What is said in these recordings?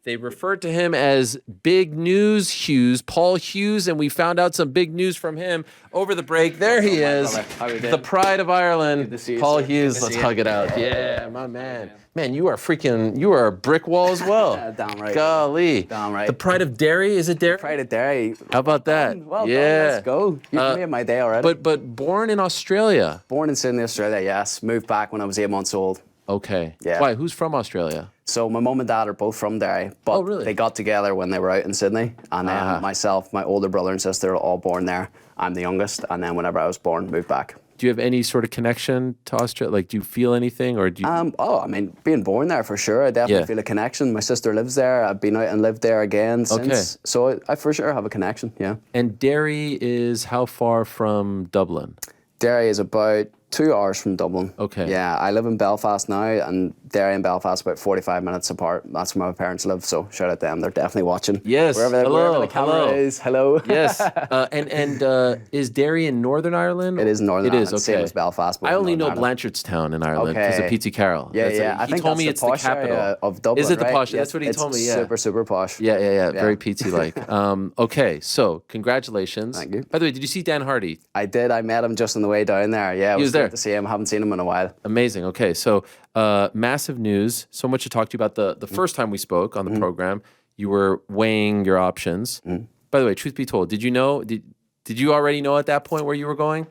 They referred to him as Big News Hughes, Paul Hughes, and we found out some big news from him over the break. There he is, the pride of Ireland, Paul Hughes. Let's hug it out. Yeah, my man. Man, you are a brick wall as well. Damn right. Golly. Damn right. The pride of Derry, is it Derry? Pride of Derry. How about that? Well yeah. done, let's go. You've made my day already. But born in Australia. Born in Sydney, Australia, yes. Moved back when I was 8 months old. Okay. Yeah. Why? Who's from Australia? So my mum and dad are both from Derry, but really? they got together when they were out in Sydney. And then myself, my older brother and sister are all born there. I'm the youngest. And then whenever I was born, moved back. Do you have any sort of connection to Australia? Like, do you feel anything, or do you? I mean, being born there for sure, I definitely feel a connection. My sister lives there. I've been out and lived there again since. So I for sure have a connection, yeah. And Derry is how far from Dublin? Derry is about 2 hours from Dublin. Okay. Yeah, I live in Belfast now, and Derry and Belfast about 45 minutes apart. That's where my parents live, so shout out to them. They're definitely watching. Yes. Wherever the camera is. Hello. Yes. And is Derry in Northern Ireland? It is Northern Ireland. It is, okay. Same as Belfast. I only know Blanchardstown in Ireland because of P.T. Carroll. Yeah. He told me it's the capital of Dublin. Is it the right? posh? Yes, That's what he told me, yeah. Super, super posh. Yeah. Very P.T.-like. Okay, so congratulations. Thank you. By the way, did you see Dan Hardy? I did. I met him just on the way down there. Yeah, it was there good to see him. I haven't seen him in a while. Amazing. Okay, so massive news. So much to talk to you about. The first time we spoke on the program, you were weighing your options. By the way, truth be told, did you know? Did you already know at that point where you were going?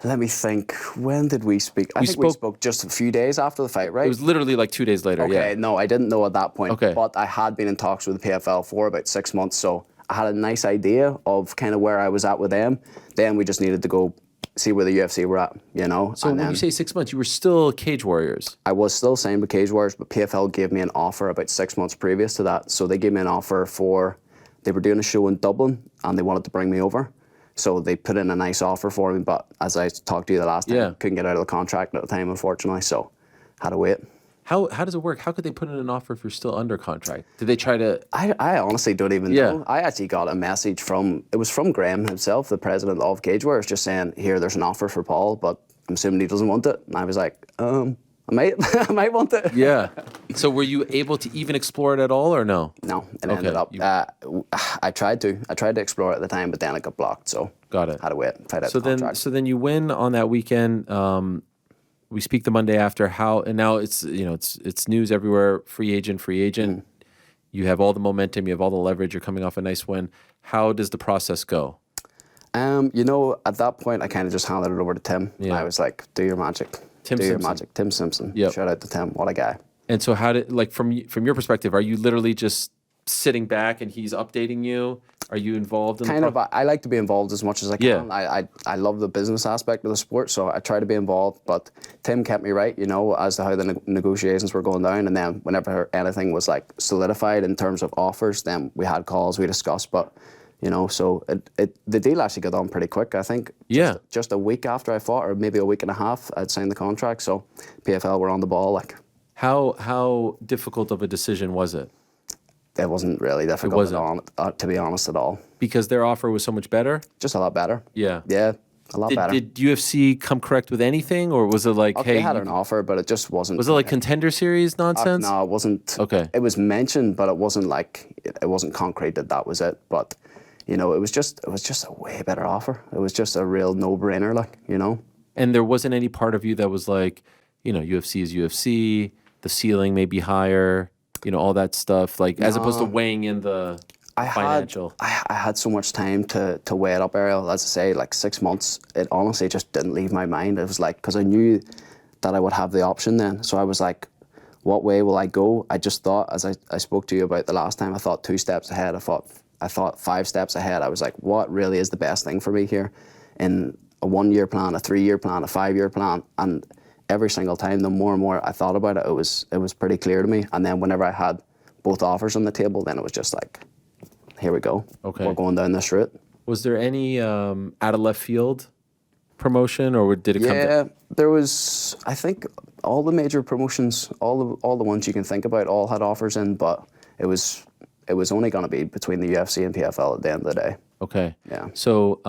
Let me think. When did we speak? I think we spoke just a few days after the fight, right? It was literally like 2 days later. Okay, yeah. no, I didn't know at that point. Okay. But I had been in talks with the PFL for about 6 months, so I had a nice idea of kind of where I was at with them. Then we just needed to go see where the UFC were at, you know. So when you say 6 months, you were still Cage Warriors. I was still signed with Cage Warriors, but PFL gave me an offer about 6 months previous to that. So they gave me an offer they were doing a show in Dublin and they wanted to bring me over. So they put in a nice offer for me, but as I talked to you the last time, couldn't get out of the contract at the time, unfortunately, so had to wait. How does it work? How could they put in an offer if you're still under contract? Did they try to... I honestly don't even know. I actually got a message from Graham himself, the president of Cage Warriors, just saying, here, there's an offer for Paul, but I'm assuming he doesn't want it. And I was like, I might want it. Yeah. So were you able to even explore it at all or no? No, it ended up. I tried to explore it at the time, but then it got blocked. So got it. Had to wait. Fight out the contract. So then you win on that weekend. We speak the Monday after. And now it's news everywhere. Free agent. You have all the momentum. You have all the leverage. You're coming off a nice win. How does the process go? At that point, I kind of just handed it over to Tim. Yeah. I was like, do your magic. Your magic. Tim Simpson. Yep. Shout out to Tim. What a guy. And so how did, like, from your perspective, are you literally just sitting back and he's updating you? Are you involved in I like to be involved as much as I can. Yeah. I love the business aspect of the sport, so I try to be involved. But Tim kept me right, as to how the negotiations were going down. And then whenever anything was like solidified in terms of offers, then we had calls, we discussed. But so the deal actually got on pretty quick, I think. Just a week after I fought, or maybe a week and a half, I'd signed the contract. So PFL were on the ball. Like, how difficult of a decision was it? It wasn't really difficult to be honest at all. Because their offer was so much better? Just a lot better. Yeah. Yeah, a lot better. Did UFC come correct with anything, or was it like, hey... They had an offer, but it just wasn't... Was it like Contender Series nonsense? No, it wasn't. Okay. It was mentioned, but it wasn't like... It wasn't concrete that was it. But, it was just a way better offer. It was just a real no-brainer, like, And there wasn't any part of you that was like, UFC is UFC, the ceiling may be higher... all that stuff, like, as opposed to weighing in the financial. I had so much time to weigh it up, Ariel. As I say, like 6 months, it honestly just didn't leave my mind. It was like, because I knew that I would have the option then. So I was like, what way will I go? I just thought, as I spoke to you about the last time, I thought 2 steps ahead. I thought 5 steps ahead. I was like, what really is the best thing for me here? In a 1-year plan, a 3-year plan, a 5-year plan, and every single time, the more and more I thought about it, it was pretty clear to me. And then whenever I had both offers on the table, then it was just like, here we go. Okay. We're going down this route. Was there any out of left field promotion, or did it come? Yeah, there was. I think all the major promotions, all the ones you can think about, all had offers in, but it was only going to be between the UFC and PFL at the end of the day. Okay. Yeah. So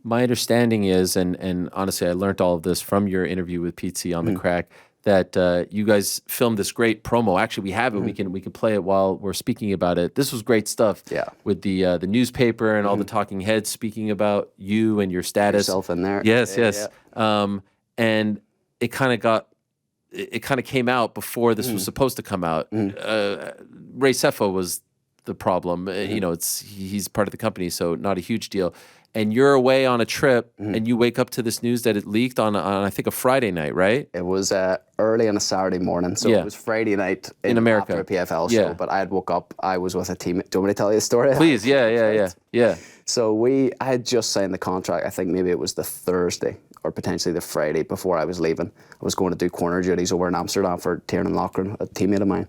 my understanding is, and honestly, I learned all of this from your interview with Pete on the Crack, that you guys filmed this great promo. Actually, we have it. We can play it while we're speaking about it. This was great stuff. Yeah. With the newspaper and all the talking heads speaking about you and your status. Yourself in there. Yes, Yeah, yes. And it kind of came out before this was supposed to come out. Ray Cephalo was the problem. You know, he's part of the company, so not a huge deal. And you're away on a trip, and you wake up to this news that it leaked on I think a Friday night, right? It was early on a Saturday morning, so it was Friday night in America after a PFL show. But I had woke up. I was with a team. Do you want me to tell you the story? Please, yeah. So I had just signed the contract. I think maybe it was the Thursday or potentially the Friday before I was leaving. I was going to do corner duties over in Amsterdam for Tiernan Loughran, a teammate of mine.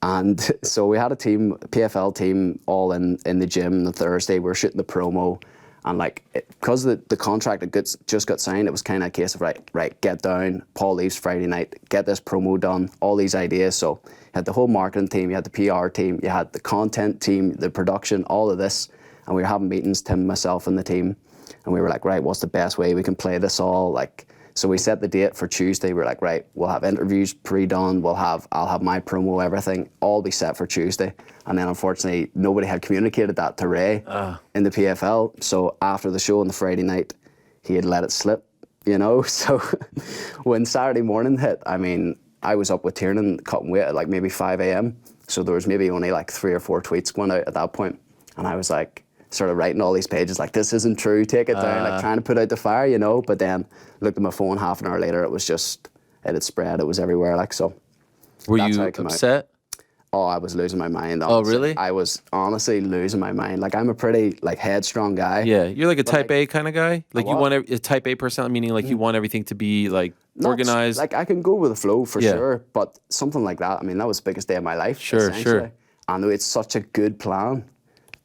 And so we had a PFL team, all in the gym the Thursday. We were shooting the promo. And because the contract had just got signed, it was kind of a case of, right, get down. Paul leaves Friday night, get this promo done, all these ideas. So you had the whole marketing team, you had the PR team, you had the content team, the production, all of this. And we were having meetings, Tim, myself, and the team. And we were like, right, what's the best way we can play this all? So we set the date for Tuesday. We were like, right, we'll have interviews pre-done. I'll have my promo, everything, all be set for Tuesday. And then unfortunately, nobody had communicated that to Ray in the PFL. So after the show on the Friday night, he had let it slip, you know? So when Saturday morning hit, I mean, I was up with Tiernan cutting weight at maybe 5 a.m. So there was maybe only 3 or 4 tweets going out at that point. And I was sort of writing all these pages this isn't true, take it down, trying to put out the fire, you know. But then looked at my phone half an hour later, it had spread, it was everywhere, so. Were you upset? Oh, I was losing my mind, honestly. Oh, really? I was honestly losing my mind. I'm a pretty headstrong guy. Yeah, you're a type A kind of guy? You want a type A personality, meaning you want everything to be organized? I can go with the flow for sure, but something like that, I mean, that was the biggest day of my life. Sure. I know it's such a good plan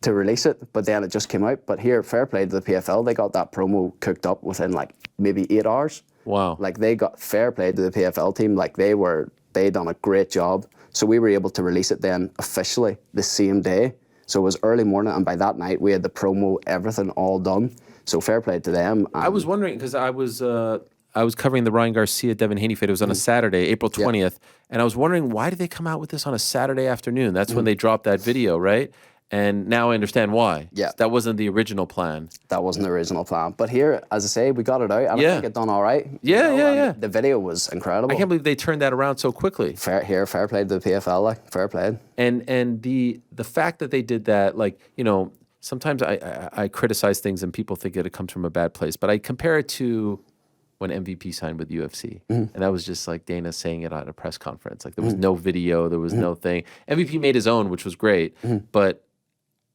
to release it, but then it just came out. But here, fair play to the PFL, they got that promo cooked up within maybe 8 hours. Wow. They got fair play to the PFL team. They'd done a great job. So we were able to release it then officially the same day. So it was early morning, and by that night we had the promo, everything all done. So fair play to them. I was wondering, because I was covering the Ryan Garcia Devin Haney fight. It was on a Saturday, April 20th, and I was wondering, why did they come out with this on a Saturday afternoon? That's when they dropped that video, right? And now I understand why. Yeah. That wasn't the original plan. That wasn't the original plan. But here, as I say, we got it out, and I think it done all right. Yeah. The video was incredible. I can't believe they turned that around so quickly. Fair play to the PFL, fair play. And the fact that they did that, sometimes I criticize things and people think that it comes from a bad place, but I compare it to when MVP signed with UFC. And that was just Dana saying it at a press conference. There was no video, there was no thing. MVP made his own, which was great, but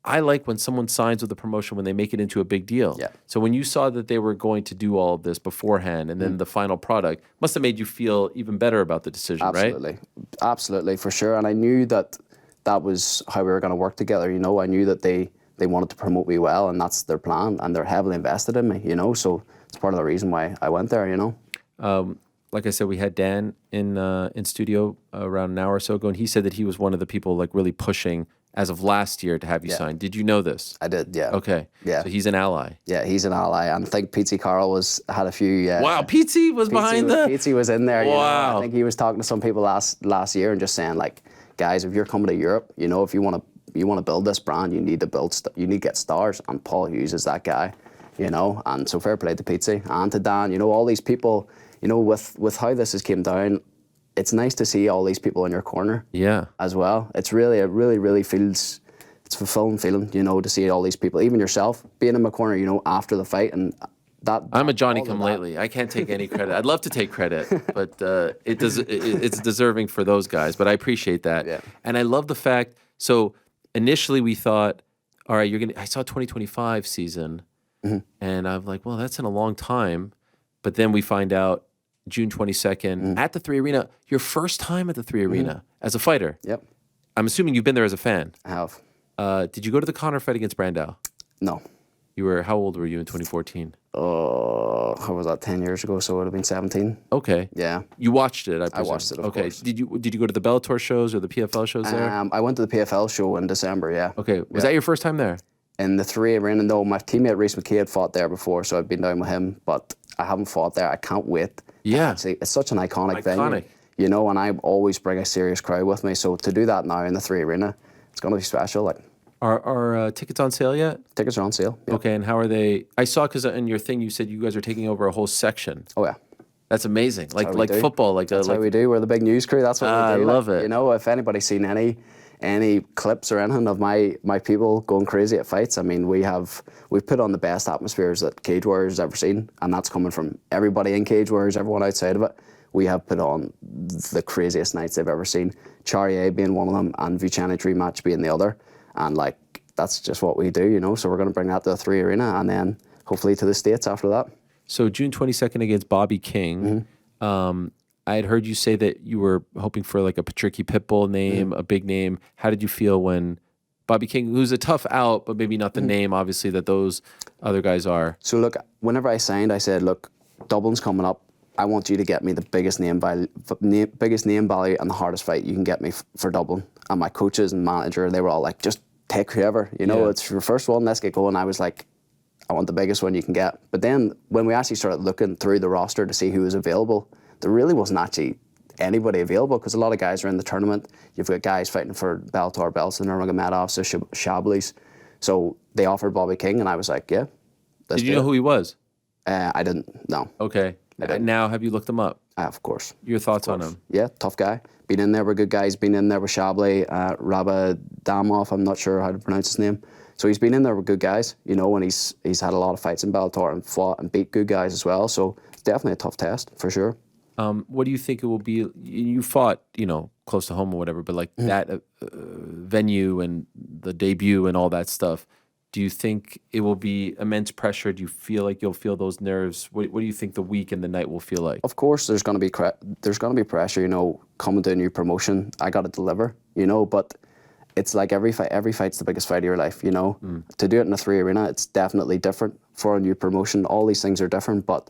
I like when someone signs with a promotion when they make it into a big deal. Yeah. So when you saw that they were going to do all of this beforehand and then the final product must have made you feel even better about the decision, right? Absolutely, for sure. And I knew that was how we were going to work together. You know, I knew that they wanted to promote me well, and that's their plan, and they're heavily invested in me, you know. So it's part of the reason why I went there, you know. Like I said, we had Dan in studio around an hour or so ago, and he said that he was one of the people really pushing as of last year to have you sign. Did you know this? I did, yeah. Okay. Yeah. So he's an ally. Yeah, he's an ally. And I think Pete Carroll had a few... wow, Pete was behind that? Pete was in there. Wow. You know? I think he was talking to some people last year and just saying, guys, if you're coming to Europe, you know, if you want to build this brand, you need to get stars. And Paul Hughes is that guy, you know. And so fair play to Pete and to Dan. You know, all these people, you know, with how this has came down, it's nice to see all these people in your corner. Yeah. As well. It really feels, it's a fulfilling feeling, you know, to see all these people, even yourself, being in my corner, you know, after the fight, and that. I'm a Johnny-come-lately. I can't take any credit. I'd love to take credit, but it's deserving for those guys. But I appreciate that. Yeah. And I love the fact. So initially we thought, all right, I saw 2025 season, and I'm like, well, that's in a long time. But then we find out June 22nd at the 3 Arena, your first time at the 3 Arena as a fighter. Yep. I'm assuming you've been there as a fan. I have. Did you go to the Conor fight against Brandao? No. How old were you in 2014? How was that, 10 years ago? So it would have been 17. Okay. Yeah. You watched it, I presume. I watched it, of course. Did you go to the Bellator shows or the PFL shows there? I went to the PFL show in December, yeah. Okay. Was that your first time there? In the 3 Arena, no. My teammate Reece McKay had fought there before, so I'd been down with him, but I haven't fought there. I can't wait. Yeah. It's such an iconic venue. you know, and I always bring a serious crowd with me. So to do that now in the 3 Arena, it's going to be special. Like, Are tickets on sale yet? tickets are on sale. Yeah. Okay, and how are they? I saw because in your thing you said you guys are taking over a whole section. Oh yeah. That's amazing. Like do. football. That's how we do. We're the big news crew. That's what we do. I love it. You know, if anybody's seen any clips or anything of my people going crazy at fights, I mean, we've put on the best atmospheres that Cage Warriors has ever seen, and that's coming from everybody in Cage Warriors, everyone outside of it. We have put on the craziest nights they've ever seen. Charrier being one of them, and Vucenic rematch being the other, and like that's just what we do, you know. So we're going to bring that to the 3 Arena, and then hopefully to the States after that. So June 22nd against Bobby King. I had heard you say that you were hoping for like a Patricky Pitbull name, a big name. How did you feel when Bobby King, who's a tough out, but maybe not the name, obviously, that those other guys are? So look, whenever I signed, I said, look, Dublin's coming up. I want you to get me the biggest name value and the hardest fight you can get me for Dublin. And my coaches and manager, they were all like, just take whoever. You know, it's your first one, let's get going. I was like, I want the biggest one you can get. But then when we actually started looking through the roster to see who was available, there really wasn't actually anybody available because a lot of guys are in the tournament. You've got guys fighting for Bellator belts, the Nurmagomedovs, the Shablis. So they offered Bobby King, and I was like, yeah. Did you know who he was? I didn't, no. Okay. Now, have you looked him up? Of course. Your thoughts on him? Yeah, tough guy. Been in there with good guys. Been in there with Shabli, Rabadamov, I'm not sure how to pronounce his name. So he's been in there with good guys, you know, and he's had a lot of fights in Bellator and fought and beat good guys as well. So it's definitely a tough test, for sure. What do you think it will be? You fought, you know, close to home or whatever, but like that venue and the debut and all that stuff, do you think it will be immense pressure? Do you feel like you'll feel those nerves? What do you think the week and the night will feel like? Of course, there's going to be pressure, you know, coming to a new promotion. I got to deliver, you know, but it's like every fight's the biggest fight of your life, you know. To do it in a 3 Arena, it's definitely different for a new promotion. All these things are different, but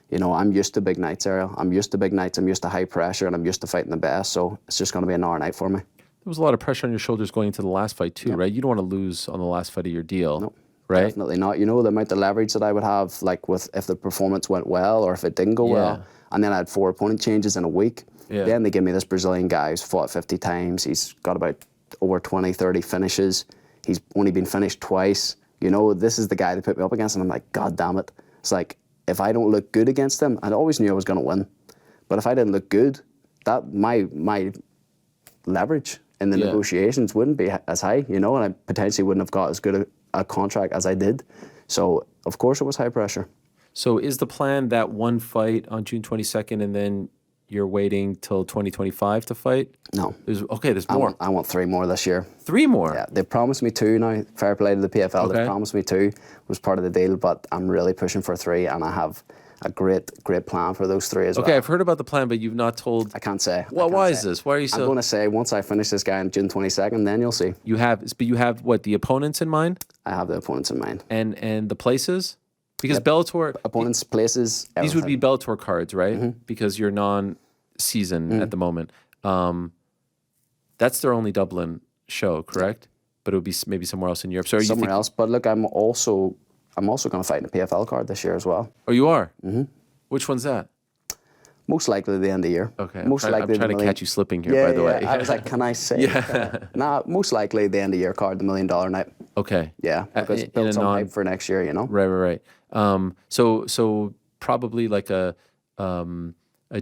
you know, I'm used to big nights, Ariel. I'm used to big nights. I'm used to high pressure, and I'm used to fighting the best. So it's just going to be an hour night for me. There was a lot of pressure on your shoulders going into the last fight too, right? You don't want to lose on the last fight of your deal, no, right? Definitely not. You know, the amount of leverage that I would have, like with if the performance went well or if it didn't go well, and then I had 4 opponent changes in a week. Then they give me this Brazilian guy who's fought 50 times. He's got about over 20, 30 finishes. He's only been finished twice. You know, this is the guy they put me up against, and I'm like, God damn it. It's like, if I don't look good against him, I always knew I was going to win. But if I didn't look good, that my leverage in the negotiations wouldn't be as high, you know, and I potentially wouldn't have got as good a contract as I did. So, of course, it was high pressure. So is the plan that one fight on June 22nd and then you're waiting till 2025 to fight? No. There's more. I want 3 more this year. 3 more? Yeah, they promised me 2 now. Fair play to the PFL. They promised me 2. Was part of the deal, but I'm really pushing for 3, and I have a great plan for those 3 as well. Okay, I've heard about the plan, but you've not told. I can't say. Well, why is this? Why are you so? I'm going to say once I finish this guy on June 22nd, then you'll see. You have what, the opponents in mind? I have the opponents in mind. And the places? Because Bellator opponents, places, everything. These would be Bellator cards, right? Because you're non-season at the moment. That's their only Dublin show, correct? But it would be maybe somewhere else in Europe. So somewhere else. But look, I'm also going to fight in a PFL card this year as well. Oh, you are? Which one's that? Most likely the end of the year. Okay. Most likely I'm trying to catch you slipping here, by the way. I was like, can I say? Most likely the end of year card, the $1 Million Night. Okay. Yeah, because build some hype for next year, you know. Right. So probably like a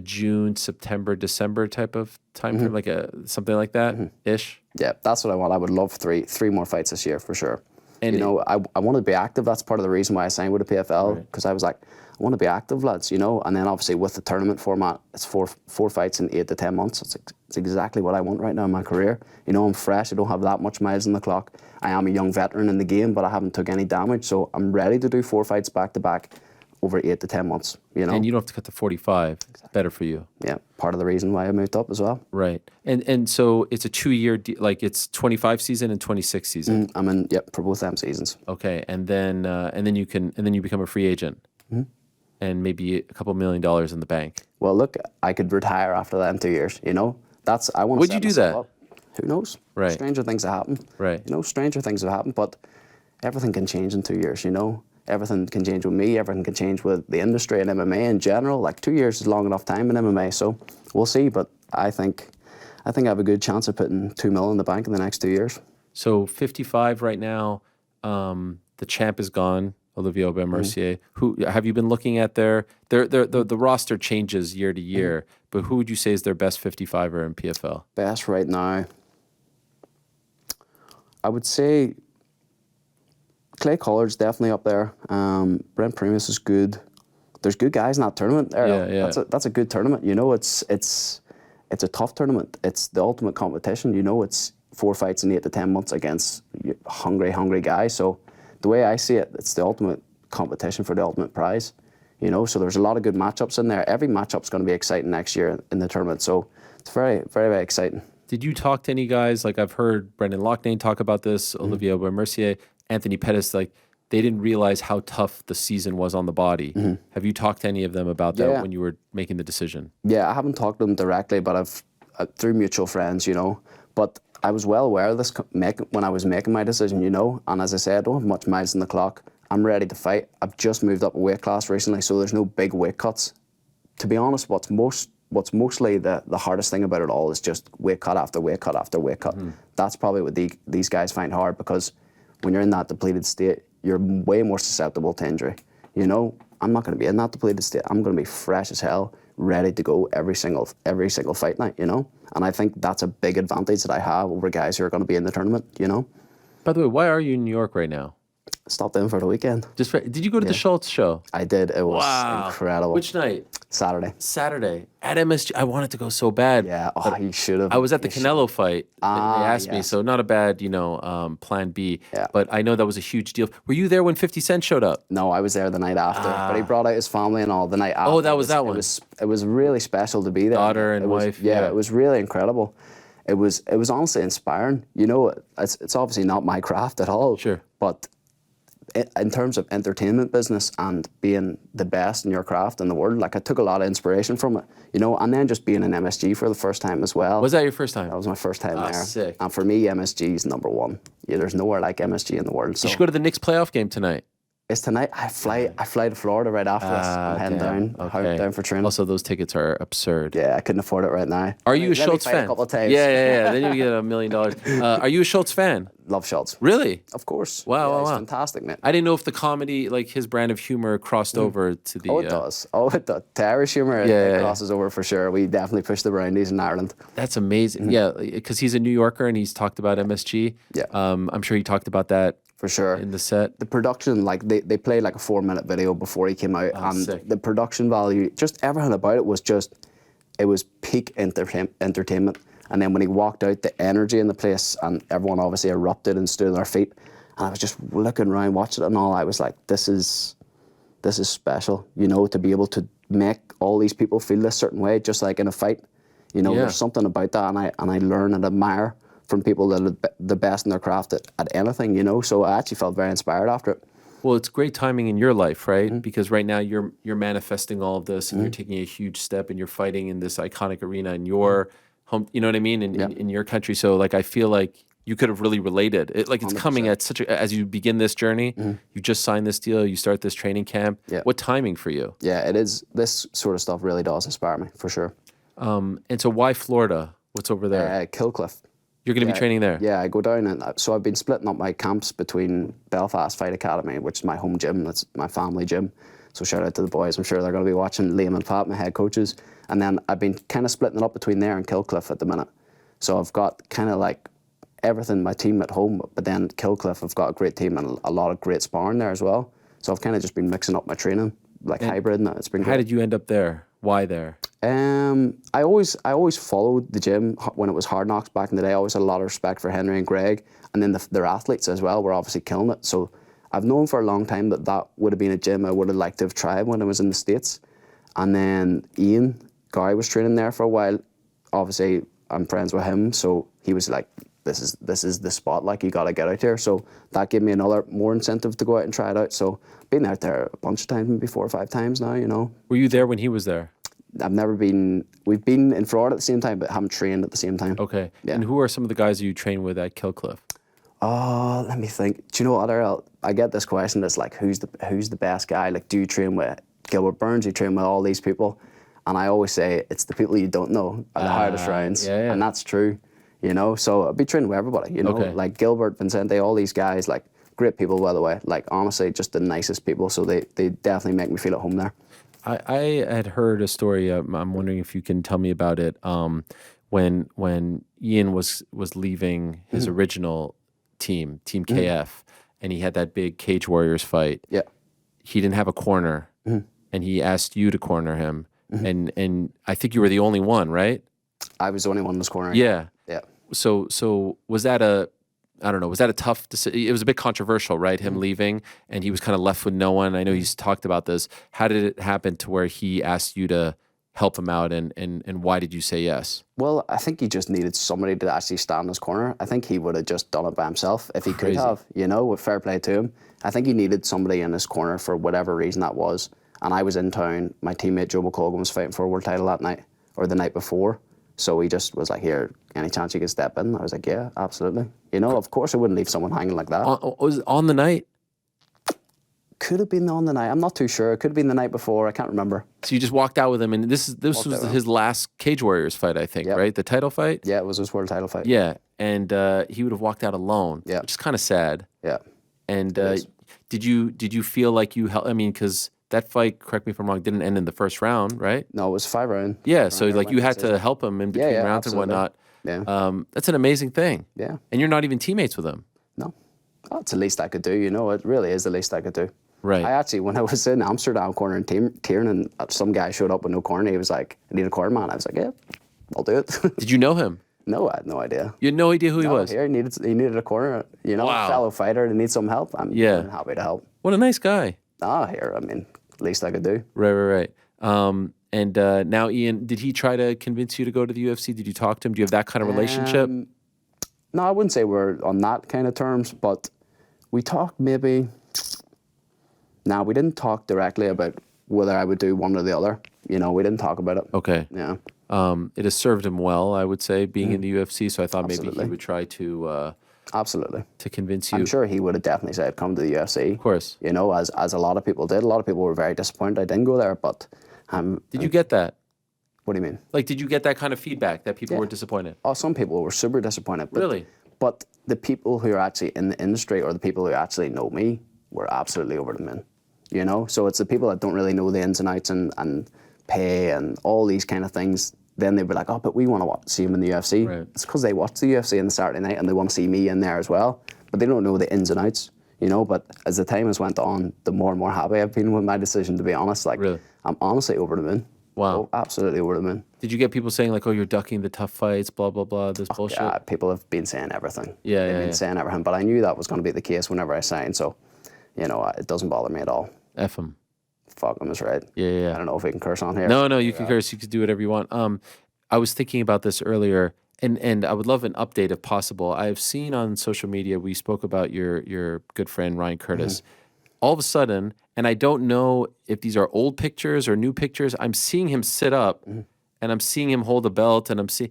June, September, December type of time frame, like something like that ish. Yeah, that's what I want. I would love three more fights this year for sure. And you know, I want to be active. That's part of the reason why I signed with the PFL, because I was like, I want to be active, lads, you know. And then obviously with the tournament format, it's four fights in 8 to 10 months. It's exactly what I want right now in my career. You know, I'm fresh. I don't have that much miles on the clock. I am a young veteran in the game, but I haven't took any damage, so I'm ready to do 4 fights back to back over 8 to 10 months, you know. And you don't have to cut to 45. Exactly. Better for you. Yeah, part of the reason why I moved up as well. Right. And so it's a 2-year like it's 25 season and 26 season. I'm in for both them seasons. Okay. And then you become a free agent. And maybe a couple $1 million in the bank. Well, look, I could retire after that in 2 years, you know. I want to. Would you do that? Up. Who knows? Right. Stranger things have happened. Right. You know, stranger things have happened, but everything can change in 2 years, you know. Everything can change with me. Everything can change with the industry and MMA in general. Like 2 years is long enough time in MMA, so we'll see. But I think I have a good chance of putting $2 million in the bank in the next 2 years. So 55 right now. The champ is gone, Olivier Aubin-Mercier. Who have you been looking at the roster changes year to year, but who would you say is their best 55er in PFL? Best right now, I would say Clay Collard's definitely up there. Brent Primus is good. There's good guys in that tournament there. Yeah. That's a good tournament. You know, it's a tough tournament. It's the ultimate competition. You know, it's 4 fights in 8 to 10 months against hungry guys. So the way I see it, it's the ultimate competition for the ultimate prize. You know, so there's a lot of good matchups in there. Every matchup's going to be exciting next year in the tournament. So it's very, very, very exciting. Did you talk to any guys? Like I've heard Brendan Loughnane talk about this, Olivier Aubin-Mercier, Anthony Pettis, like they didn't realize how tough the season was on the body. Have you talked to any of them about that when you were making the decision? Yeah, I haven't talked to them directly, but I've through mutual friends, you know. But I was well aware of this when I was making my decision, you know. And as I said, I don't have much miles on the clock. I'm ready to fight. I've just moved up a weight class recently, so there's no big weight cuts. To be honest, what's mostly the hardest thing about it all is just weight cut after weight cut after weight cut. That's probably what these guys find hard, because when you're in that depleted state, you're way more susceptible to injury. You know, I'm not going to be in that depleted state. I'm going to be fresh as hell, ready to go every single fight night, you know? And I think that's a big advantage that I have over guys who are going to be in the tournament, you know? By the way, why are you in New York right now? Stopped in for the weekend. Did you go to the Schultz show? I did. It was incredible. Which night? Saturday. At MSG. I wanted to go so bad. Yeah. Oh, you should have. I was at the Canelo fight. They asked me, so not a bad, plan B. Yeah. But I know that was a huge deal. Were you there when 50 Cent showed up? No, I was there the night after. But he brought out his family and all the night after. Oh, that was that one. It was really special to be there. Daughter and wife. Yeah, it was really incredible. It was honestly inspiring. You know, it's obviously not my craft at all. Sure. But in terms of entertainment business and being the best in your craft in the world, like I took a lot of inspiration from it, you know, and then just being in MSG for the first time as well. Was that your first time? That was my first time there. Sick. And for me, MSG is number one. Yeah, there's nowhere like MSG in the world. So you should go to the Knicks playoff game tonight. It's tonight. I fly to Florida right after this. I'm heading down for training. Also, those tickets are absurd. Yeah, I couldn't afford it right now. Are you a Schultz fan? A couple of times. Yeah. Then you get $1 million. Are you a Schultz fan? Love Schultz. Really? Of course. Wow, He's fantastic, man. I didn't know if the comedy, like his brand of humor, crossed over to the. Oh, it does. It does. To Irish humor, it crosses over for sure. We definitely push the Brownies in Ireland. That's amazing. Yeah, because he's a New Yorker and he's talked about MSG. Yeah. I'm sure he talked about that. For sure. In the set. The production, like they played like a 4-minute video before he came out, and sick. The production value, just everything about it was peak entertainment. And then when he walked out, the energy in the place, and everyone obviously erupted and stood on their feet. And I was just looking around, watching it and all. I was like, this is special, you know, to be able to make all these people feel this certain way, just like in a fight. You know, there's something about that, and I learn and admire from people that are the best in their craft at anything, you know. So I actually felt very inspired after it. Well, it's great timing in your life, right? Because right now you're manifesting all of this, and you're taking a huge step, and you're fighting in this iconic arena in your home. You know what I mean? In your country. So like, I feel like you could have really related. It's 100%. Coming at as you begin this journey. You just signed this deal. You start this training camp. Yeah. What timing for you? Yeah, it is. This sort of stuff really does inspire me for sure. And so why Florida? What's over there? Killcliff. You're going to be training there? Yeah, I go down, and so I've been splitting up my camps between Belfast Fight Academy, which is my home gym, that's my family gym. So shout out to the boys. I'm sure they're going to be watching. Liam and Pat, my head coaches. And then I've been kind of splitting it up between there and Killcliff at the minute. So I've got kind of like everything, my team at home, but then Killcliff, I've got a great team and a lot of great sparring there as well. So I've kind of just been mixing up my training, like hybrid, and it's been great. How did you end up there? Why there? I always followed the gym when it was Hard Knocks back in the day. I always had a lot of respect for Henry and Greg, and then their athletes as well were obviously killing it. So I've known for a long time that would have been a gym I would have liked to have tried when I was in the States. And then Ian Gary was training there for a while. Obviously, I'm friends with him, so he was like, "This is the spot. Like, you got to get out here." So that gave me more incentive to go out and try it out. So been out there a bunch of times, maybe 4 or 5 times now. You know. Were you there when he was there? I've never been. We've been in Florida at the same time, but haven't trained at the same time. Okay. Yeah. And who are some of the guys you train with at Killcliff? Oh, let me think. Do you know what? I get this question that's like, who's the best guy? Like, do you train with Gilbert Burns? You train with all these people? And I always say it's the people you don't know are the hardest rounds, and that's true, you know. So I'd be training with everybody, you know, like Gilbert, Vincente, all these guys, like great people, by the way. Like honestly, just the nicest people. So they definitely make me feel at home there. I had heard a story. I'm wondering if you can tell me about it. When Ian was leaving his original team, Team KF, and he had that big Cage Warriors fight. Yeah, he didn't have a corner, and he asked you to corner him. And I think you were the only one, right? I was the only one in this corner. Yeah. Yeah. So was that I don't know, was that a tough decision? It was a bit controversial, right? Him leaving, and he was kind of left with no one. I know he's talked about this. How did it happen to where he asked you to help him out, and why did you say yes? Well, I think he just needed somebody to actually stand in his corner. I think he would have just done it by himself if he could have, you know, with fair play to him. I think he needed somebody in his corner for whatever reason that was. And I was in town. My teammate Joe McColgan was fighting for a world title that night, or the night before. So he just was like, here, any chance you could step in? I was like, yeah, absolutely. You know, of course I wouldn't leave someone hanging like that. Was it on the night? Could have been on the night. I'm not too sure. It could have been the night before. I can't remember. So you just walked out with him, and this was his last Cage Warriors fight, I think, right? The title fight? Yeah, it was his world title fight. Yeah, and he would have walked out alone, which is kind of sad. Yeah. And did you feel like you helped? I mean, because that fight, correct me if I'm wrong, didn't end in the first round, right? No, it was 5 rounds. Yeah, so like you had to help him in between rounds and whatnot. Yeah. That's an amazing thing. Yeah. And you're not even teammates with him. No. That's the least I could do, you know. It really is the least I could do. Right. I actually, when I was in Amsterdam cornering Tiernan, some guy showed up with no corner. He was like, I need a corner man. I was like, yeah, I'll do it. Did you know him? No, I had no idea. You had no idea who he was? Here, he needed a corner, you know, a fellow fighter to need some help. I'm happy to help. What a nice guy. Here, I mean, least I could do. Right. And now, Ian, did he try to convince you to go to the UFC? Did you talk to him? Do you have that kind of relationship? No, I wouldn't say we're on that kind of terms, but we talked maybe... No, we didn't talk directly about whether I would do one or the other. You know, we didn't talk about it. Okay. Yeah. It has served him well, I would say, being in the UFC, so I thought maybe he would try to... Absolutely. To convince you. I'm sure he would have definitely said, come to the UFC. Of course. You know, as a lot of people did. A lot of people were very disappointed I didn't go there, but... did you get that? What do you mean? Like, did you get that kind of feedback, that people were disappointed? Oh, some people were super disappointed. But, really? But the people who are actually in the industry, or the people who actually know me, were absolutely over the moon. You know? So it's the people that don't really know the ins and outs and pay and all these kind of things. Then they'd be like, oh, but we want to see him in the UFC. Right. It's because they watch the UFC on the Saturday night and they want to see me in there as well. But they don't know the ins and outs, you know. But as the time has went on, the more and more happy I've been with my decision, to be honest. Like, really? I'm honestly over the moon. Wow. Oh, absolutely over the moon. Did you get people saying like, oh, you're ducking the tough fights, blah, blah, blah, this bullshit? Yeah, people have been saying everything. Yeah, They've been saying everything. But I knew that was going to be the case whenever I signed. So, you know, it doesn't bother me at all. F him. Fuck him is right. Yeah. I don't know if we can curse on here. No, you can curse. You can do whatever you want. I was thinking about this earlier, and I would love an update if possible. I've seen on social media, we spoke about your good friend Ryan Curtis. All of a sudden, and I don't know if these are old pictures or new pictures, I'm seeing him sit up, and I'm seeing him hold a belt, and I'm seeing...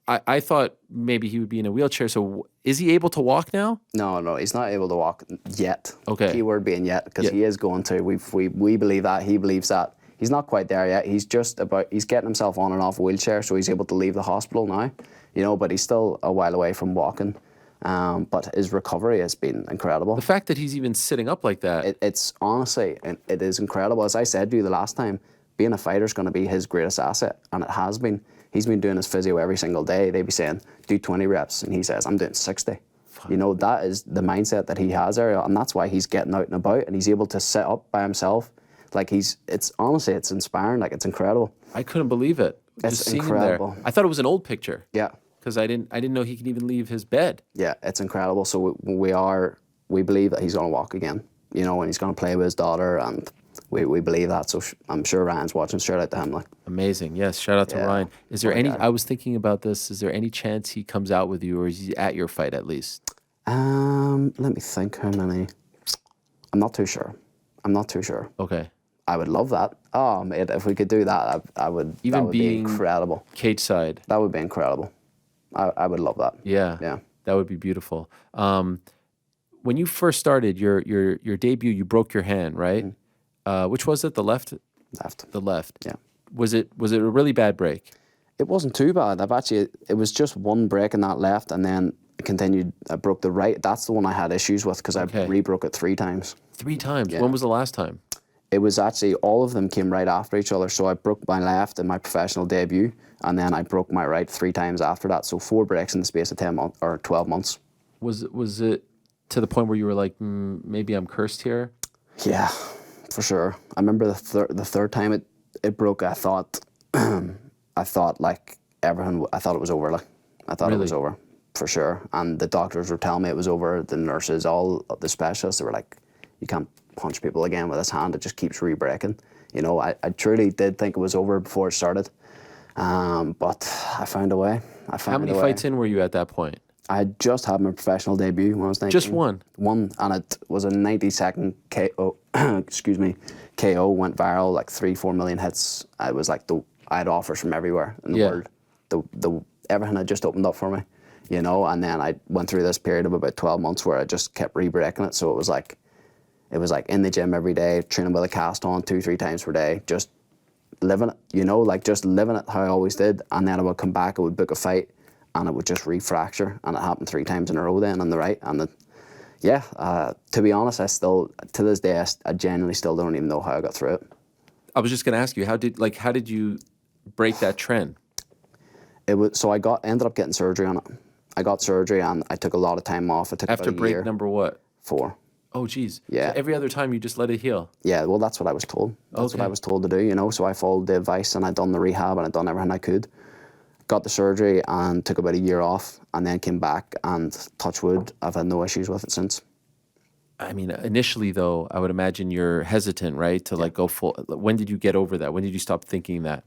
I thought maybe he would be in a wheelchair. So is he able to walk now? No, he's not able to walk yet. Okay. Keyword being yet, because he is going to. We believe that. He believes that. He's not quite there yet. He's getting himself on and off a wheelchair, so he's able to leave the hospital now. You know, but he's still a while away from walking. But his recovery has been incredible. The fact that he's even sitting up like that. It's honestly, it is incredible. As I said to you the last time, being a fighter is going to be his greatest asset, and it has been. He's been doing his physio every single day. They'd be saying, do 20 reps, and he says, I'm doing 60. Fuck. You know, that is the mindset that he has there, and that's why he's getting out and about, and he's able to sit up by himself. Like, it's honestly, it's inspiring. Like, it's incredible. I couldn't believe it. It's incredible. Him there. I thought it was an old picture. Yeah. Because I didn't know he could even leave his bed. Yeah, it's incredible. So we believe that he's going to walk again, you know, and he's going to play with his daughter, and we believe that. So I'm sure Ryan's watching. Shout out to him. Like. Amazing. Yes, shout out to Ryan. Is there any, I was thinking about this, is there any chance he comes out with you, or is he at your fight at least? Let me think how many. I'm not too sure. Okay. I would love that. Oh, mate, if we could do that, I would. Even that would being be incredible. Cage side. That would be incredible. I would love that. Yeah. That would be beautiful. When you first started your debut, you broke your hand, right? Which was it? The left? Left. The left. Yeah. Was it a really bad break? It wasn't too bad. It was just one break in that left, and then it continued. I broke the right. That's the one I had issues with because I re-broke it 3 times. 3 times? Yeah. When was the last time? It was actually, all of them came right after each other. So I broke my left in my professional debut, and then I broke my right 3 times after that. So 4 breaks in the space of 10 months or 12 months. Was it to the point where you were like, maybe I'm cursed here? Yeah, for sure. I remember the third time it broke. I thought like everything. I thought it was over. Like I thought it was over for sure. And the doctors were telling me it was over. The nurses, all the specialists, they were like, you can't punch people again with this hand. It just keeps re-breaking. You know, I truly did think it was over before it started. But I found a way. How many fights in were you at that point? I had just had my professional debut when I was 19. Just one? One, and it was a 90-second KO. Excuse me, KO went viral, like 3-4 million hits. I was like, I had offers from everywhere in the world. Everything had just opened up for me, you know. And then I went through this period of about 12 months where I just kept re-breaking it. So it was like in the gym every day, training with a cast on 2-3 times per day, just living it, you know, like just living it how I always did. And then I would come back, I would book a fight, and it would just refracture, and it happened 3 times in a row then on the right. And to be honest, I still, to this day, I genuinely still don't even know how I got through it. I was just going to ask you, how did you break that trend? So I ended up getting surgery on it. I got surgery, and I took a lot of time off. I took after about a break year. Number what? 4. Oh, geez. Yeah. So every other time you just let it heal? Yeah, well, that's what I was told. That's what I was told to do, you know. So I followed the advice, and I'd done the rehab, and I'd done everything I could. Got the surgery and took about a year off, and then came back, and touch wood, I've had no issues with it since. I mean, initially though, I would imagine you're hesitant, right? To like go full. When did you get over that? When did you stop thinking that?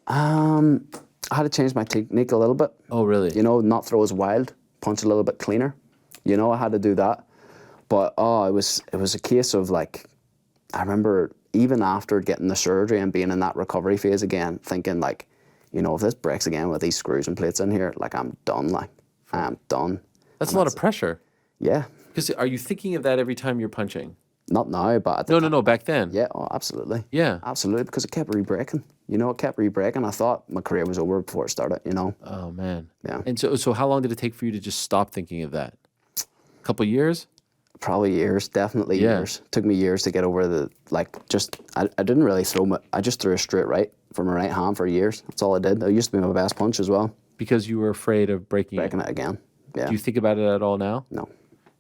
I had to change my technique a little bit. Oh, really? You know, not throw as wild, punch a little bit cleaner. You know, I had to do that. But it was a case of like, I remember even after getting the surgery and being in that recovery phase again, thinking like, you know, if this breaks again with these screws and plates in here, like I'm done. Like I'm done. That's a lot of pressure. Yeah. Because are you thinking of that every time you're punching? Not now, but at the time. No, back then. Yeah, oh, absolutely. Yeah. Absolutely, because it kept re-breaking. You know, it kept re-breaking. I thought my career was over before it started, you know. Oh, man. Yeah. And so how long did it take for you to just stop thinking of that? A couple of years? Probably years, definitely years. It took me years to get over I didn't really I just threw a straight right from my right hand for years. That's all I did. It used to be my best punch as well. Because you were afraid of breaking it again, yeah. Do you think about it at all now? No.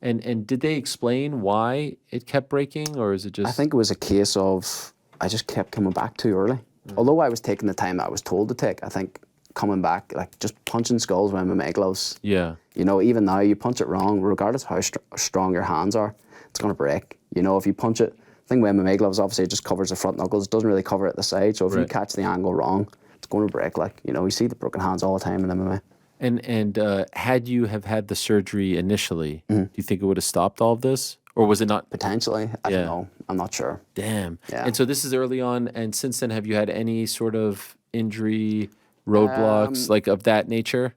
And did they explain why it kept breaking, or is it just... I think it was a case of I just kept coming back too early. Although I was taking the time I was told to take, I think coming back, like just punching skulls with MMA gloves. Yeah. You know, even now you punch it wrong, regardless of how strong your hands are, it's going to break. You know, if you punch it, the thing with MMA gloves, obviously it just covers the front knuckles. It doesn't really cover it the side. So if you catch the angle wrong, it's going to break. Like, you know, you see the broken hands all the time in MMA. And had you have had the surgery initially, do you think it would have stopped all of this? Or was it not? Potentially. I don't know. I'm not sure. Damn. Yeah. And so this is early on, and since then, have you had any sort of injury, roadblocks, like of that nature?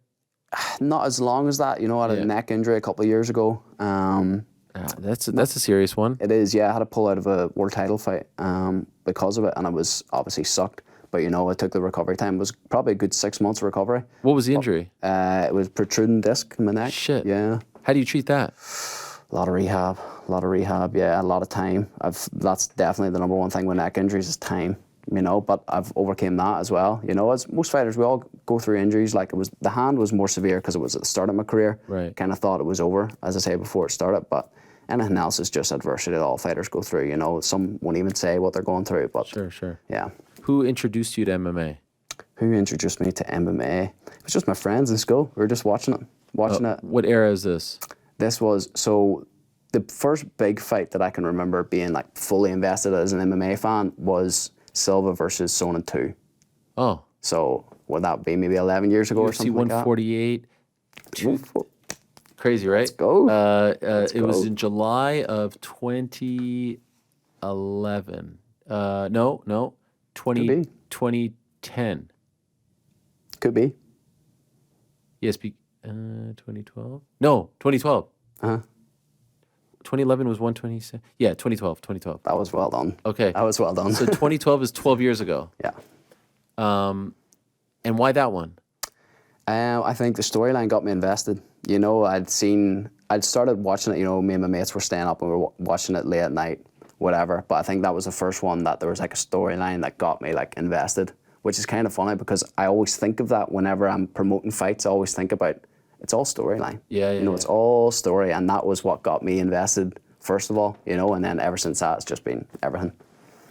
Not as long as that. You know, I had a neck injury a couple of years ago. That's a serious one. It is, yeah. I had to pull out of a world title fight because of it, and I was obviously sucked. But, you know, it took the recovery time. It was probably a good 6 months recovery. What was the injury? It was protruding disc in my neck. Shit. Yeah. How do you treat that? A lot of rehab, yeah, a lot of time. That's definitely the number one thing with neck injuries is time, you know, but I've overcame that as well. You know, as most fighters, we all go through injuries. Like the hand was more severe because it was at the start of my career. Right. Kind of thought it was over, as I say, before it started, but anything else is just adversity that all fighters go through, you know. Some won't even say what they're going through, but... Sure. Yeah. Who introduced you to MMA? Who introduced me to MMA? It was just my friends in school. We were just watching it. What era is this? This was, so the first big fight that I can remember being like fully invested as an MMA fan was Silva versus Sonnen 2. Oh. So would that be maybe 11 years ago or something like that? 148. Crazy, right? Let's go. It was in July of 2011. No, 2010. Could be. Yes, 2012? No, 2012. 2011 was 127. Yeah, 2012. That was well done. Okay. That was well done. So 2012 is 12 years ago. Yeah. And why that one? I think the storyline got me invested. You know, I'd started watching it, you know, me and my mates were staying up and we were watching it late at night, whatever. But I think that was the first one that there was like a storyline that got me like invested, which is kind of funny because I always think of that whenever I'm promoting fights. I always think about it's all storyline. Yeah, you know, yeah. It's all story, and that was what got me invested, first of all, you know, and then ever since that, it's just been everything.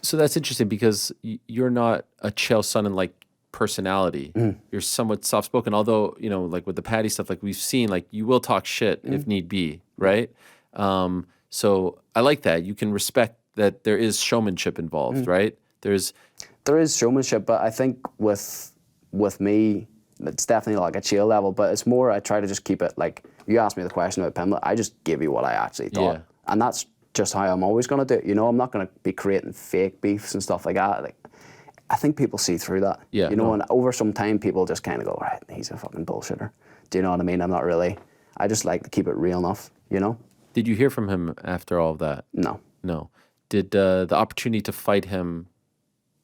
So that's interesting because you're not a Chael Sonnen like personality. You're somewhat soft spoken, although, you know, like with the Patty stuff, like we've seen, like you will talk shit if need be, right? So I like that. You can respect that there is showmanship involved, right? There is showmanship, but I think with me, it's definitely like a chill level, but it's more I try to just keep it like, you asked me the question about Pimlet, I just give you what I actually thought. Yeah. And that's just how I'm always going to do it. You know, I'm not going to be creating fake beefs and stuff like that. Like, I think people see through that. Yeah, you know, and over some time, people just kind of go, right, he's a fucking bullshitter. Do you know what I mean? I'm not really. I just like to keep it real enough, you know? Did you hear from him after all of that? No. No. Did the opportunity to fight him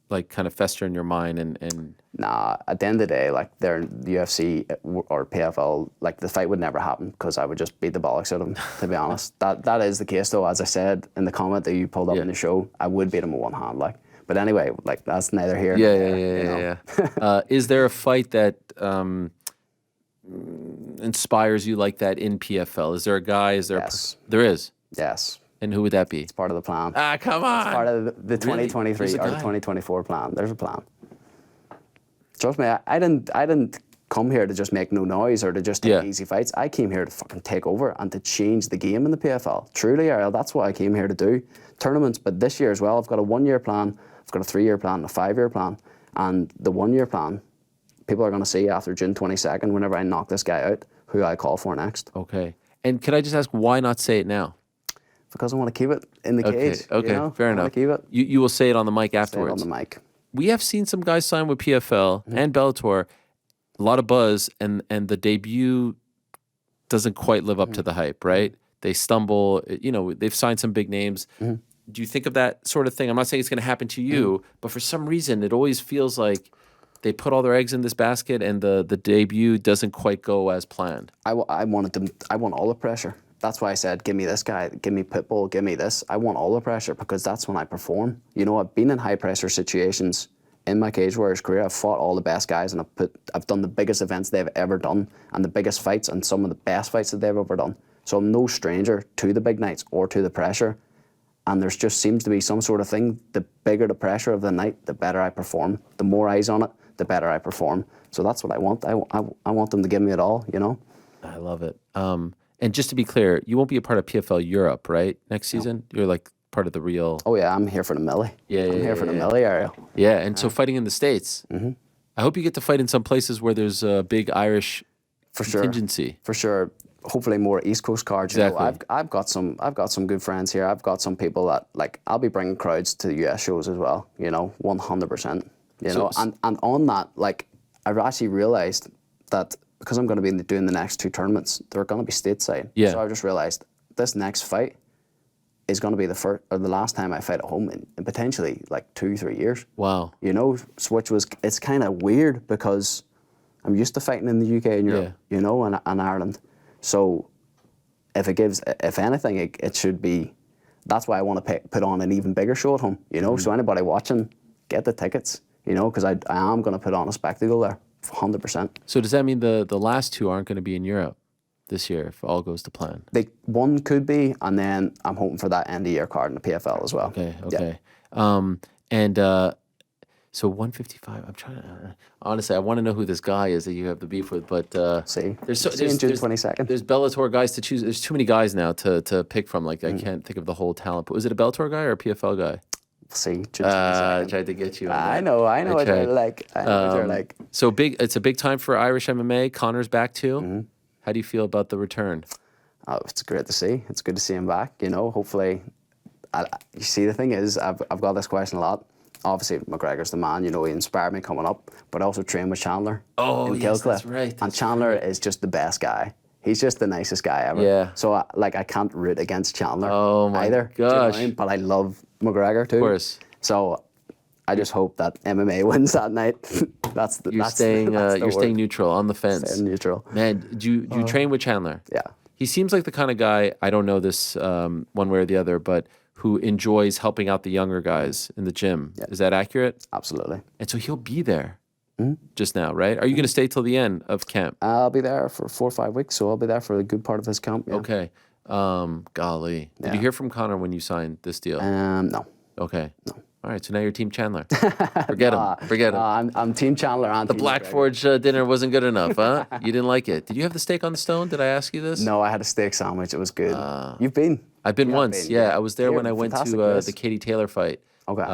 like kind of fester in your mind and Nah, at the end of the day, like the UFC or PFL, like the fight would never happen because I would just beat the bollocks out of him, to be honest. That is the case though, as I said in the comment that you pulled up in the show, I would beat him with one hand, like. But anyway, like that's neither here nor there. Yeah. Is there a fight that inspires you like that in PFL? Is there a guy? Is there? Yes. There is. Yes. And who would that be? It's part of the plan. Ah, come on. It's part of the 2023 Really? or the 2024 plan. There's a plan. Trust me, I didn't come here to just make no noise or to just take easy fights. I came here to fucking take over and to change the game in the PFL. Truly, Ariel, that's what I came here to do. Tournaments, but this year as well, I've got a 1-year plan, I've got a 3-year plan, and a 5-year plan. And the 1-year plan, people are going to see after June 22nd, whenever I knock this guy out, who I call for next. Okay. And could I just ask, why not say it now? Because I want to keep it in the cage. Okay, you know? fair I enough. want to keep it. You will say it on the mic afterwards. Say it on the mic. We have seen some guys sign with PFL and Bellator, a lot of buzz, and the debut doesn't quite live up to the hype, right? They stumble, you know, they've signed some big names. Do you think of that sort of thing? I'm not saying it's going to happen to you, but for some reason, it always feels like they put all their eggs in this basket and the debut doesn't quite go as planned. I want all the pressure. That's why I said, give me this guy, give me Pitbull, give me this. I want all the pressure because that's when I perform. You know, I've been in high pressure situations in my Cage Warriors career. I've fought all the best guys and I've done the biggest events they've ever done and the biggest fights and some of the best fights that they've ever done. So I'm no stranger to the big nights or to the pressure. And there's just seems to be some sort of thing. The bigger the pressure of the night, the better I perform. The more eyes on it, the better I perform. So that's what I want. I want them to give me it all, you know? I love it. And just to be clear, you won't be a part of PFL Europe, right? Next season? You're like part of the real... Oh yeah, I'm here for the millie. I'm here for the millie, Ariel. Yeah, and so fighting in the States. I hope you get to fight in some places where there's a big Irish contingency. For sure. Hopefully more East Coast cards. Exactly. You know, I've got some good friends here. I've got some people that like I'll be bringing crowds to the US shows as well. You know, 100%. You know, and on that, like I've actually realized that because I'm going to be doing the next 2 tournaments, they're going to be stateside. Yeah. So I just realized this next fight is going to be the first or the last time I fight at home in potentially like 2-3 years. Wow. You know, it's kind of weird because I'm used to fighting in the UK and Europe, you know, and Ireland. So if anything, it should be, that's why I want to put on an even bigger show at home, you know? So anybody watching, get the tickets, you know, because I am going to put on a spectacle there, 100%. So does that mean the last 2 aren't going to be in Europe this year if all goes to plan? One could be, and then I'm hoping for that end of year card in the PFL as well. Okay. Yeah. So 155. I'm trying to honestly. I want to know who this guy is that you have the beef with. But see, there's June 22nd. There's Bellator guys to choose. There's too many guys now to pick from. Like I can't think of the whole talent. But was it a Bellator guy or a PFL guy? See, June 22nd. I tried to get you. I know what you're like. I know what you're like. So big. It's a big time for Irish MMA. Conor's back too. How do you feel about the return? Oh, it's great to see. It's good to see him back. You know, hopefully. You see, the thing is, I've got this question a lot. Obviously, McGregor's the man, you know, he inspired me coming up, but I also trained with Chandler in Killcliff. That's right. And Chandler is just the best guy. He's just the nicest guy ever. Yeah. So, I can't root against Chandler Oh, my either. gosh. Do you know what I mean? But I love McGregor too. Of course. So, I just hope that MMA wins that night. You're staying neutral on the fence. Staying neutral. Man, do you train with Chandler? Yeah. He seems like the kind of guy, I don't know this one way or the other, but who enjoys helping out the younger guys in the gym. Yeah. Is that accurate? Absolutely. And so he'll be there just now, right? Are you going to stay till the end of camp? I'll be there for 4 or 5 weeks, so I'll be there for a good part of his camp. Yeah. Okay. Golly. Did you hear from Conor when you signed this deal? No. Okay. No. All right, so now you're Team Chandler. Forget him. Forget him. I'm Team Chandler. And the Black Forge dinner wasn't good enough, huh? You didn't like it. Did you have the steak on the stone? Did I ask you this? No, I had a steak sandwich. It was good. You've been? I've been once. Yeah, I was there when I went to place. the Katie Taylor fight. Okay.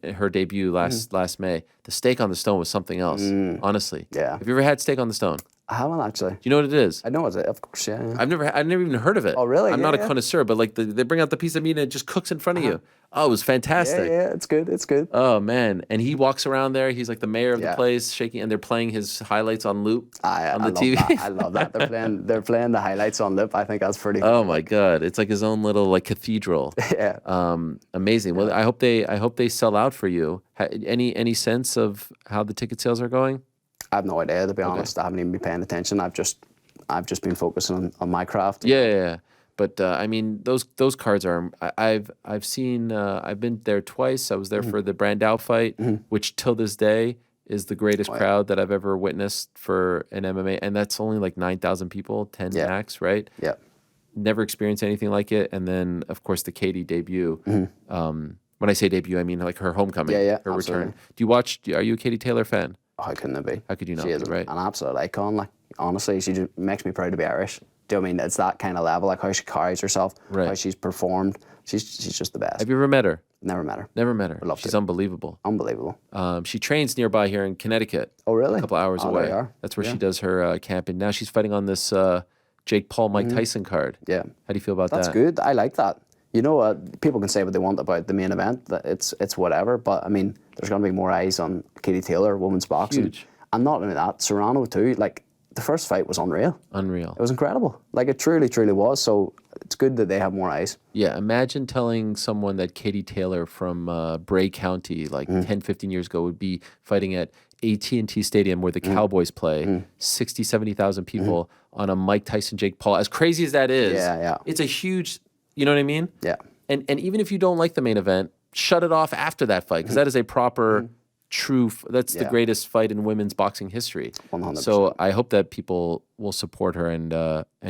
In her debut last May. The steak on the stone was something else. Honestly. Yeah. Have you ever had steak on the stone? I haven't actually. Do you know what it is? I know it's of course, yeah. I've never even heard of it. Oh, really? I'm not a connoisseur, but like they bring out the piece of meat and it just cooks in front of you. Oh, it was fantastic. Yeah, it's good. It's good. Oh man, and he walks around there. He's like the mayor of the place, shaking, and they're playing his highlights on loop on the TV. That. I love that. They're playing the highlights on loop. I think that's pretty cool. Oh my god, it's like his own little like cathedral. Yeah. Amazing. Well, I hope they sell out for you. Any sense of how the ticket sales are going? I have no idea, to be honest. I haven't even been paying attention. I've just been focusing on my craft. Yeah. But I mean, those cards are. I've seen. I've been there twice. I was there for the Brandao fight, which till this day is the greatest crowd that I've ever witnessed for an MMA, and that's only like 9,000 people, 10 max, right? Yeah. Never experienced anything like it, and then of course the Katie debut. When I say debut, I mean like her homecoming, her return. Are you a Katie Taylor fan? Oh, how couldn't it be? How could you not? She is right? an absolute icon. Like honestly, she just makes me proud to be Irish. Do you know what I mean? It's that kind of level, like how she carries herself, how she's performed. She's just the best. Have you ever met her? Never met her. Never met her. She's unbelievable. Unbelievable. She trains nearby here in Connecticut. Oh, really? A couple hours away. There you are. That's where she does her camp, and now she's fighting on this Jake Paul Mike Tyson card. Yeah. How do you feel about that? That's good. I like that. You know, people can say what they want about the main event. That it's whatever. But I mean, there's going to be more eyes on Katie Taylor, women's boxing. Huge. And not only that, Serrano too. Like the first fight was unreal. Unreal. It was incredible. Like it truly was. So it's good that they have more eyes. Yeah. Imagine telling someone that Katie Taylor from Bray County, like 10, 15 years ago, would be fighting at AT&T Stadium where the Cowboys play, 60, 70,000 people on a Mike Tyson, Jake Paul. As crazy as that is, it's a huge, you know what I mean? Yeah. And even if you don't like the main event, shut it off after that fight because that is a proper, that's the greatest fight in women's boxing history. 100%. So I hope that people will support her and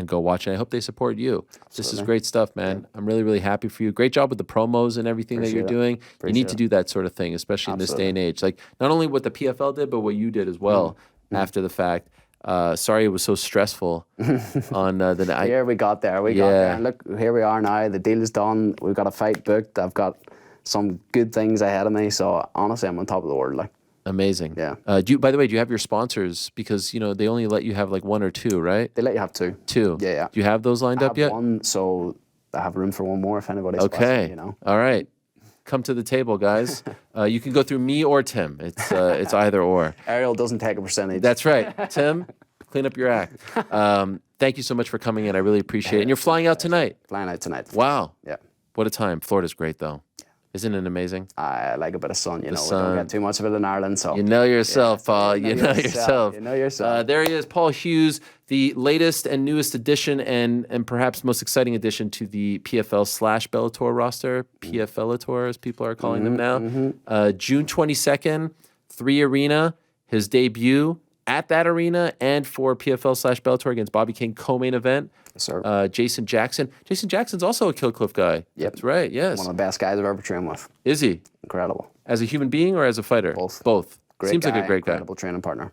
go watch it. I hope they support you. Absolutely. This is great stuff, man. I'm really, really happy for you. Great job with the promos and everything that you're doing. You need to do that sort of thing, especially in this day and age. Like not only what the PFL did, but what you did as well after the fact. Sorry it was so stressful on the night. Here we got there. We got there. And look, here we are now. The deal is done. We've got a fight booked. I've got some good things ahead of me. So honestly, I'm on top of the world. Like amazing. Yeah. By the way, do you have your sponsors? Because they only let you have like one or two, right? They let you have two. Two. Yeah. Do you have those lined up yet? One, so I have room for one more if anybody's okay. All right. Come to the table, guys. You can go through me or Tim. It's either or. Ariel doesn't take a percentage. That's right. Tim, clean up your act. Thank you so much for coming in. I really appreciate it. And you're flying out tonight. Flying out tonight. Wow. Yeah. What a time. Florida's great, though. Isn't it amazing? I like a bit of sun, We don't get too much of it in Ireland, so. You know yourself, Paul. You know yourself. You know yourself. There he is, Paul Hughes, the latest and newest addition and perhaps most exciting addition to the PFL/Bellator roster, PFLator as people are calling them now. June 22nd, 3 Arena, his debut at that arena and for PFL/Bellator against Bobby King co-main event. Yes, sir. Jason Jackson. Jason Jackson's also a Kill Cliff guy. Yep. That's right, yes. One of the best guys I've ever trained with. Is he? Incredible. As a human being or as a fighter? Both. Both. Great Seems guy, like a great guy. incredible training partner.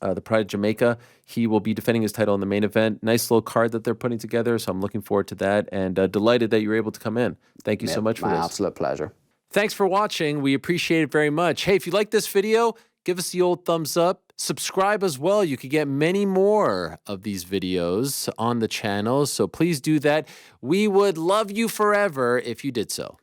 The Pride of Jamaica. He will be defending his title in the main event. Nice little card that they're putting together, so I'm looking forward to that and delighted that you were able to come in. Thank you so much for this. My absolute pleasure. Thanks for watching. We appreciate it very much. Hey, if you like this video, give us the old thumbs up. Subscribe as well. You could get many more of these videos on the channel, so please do that. We would love you forever if you did so.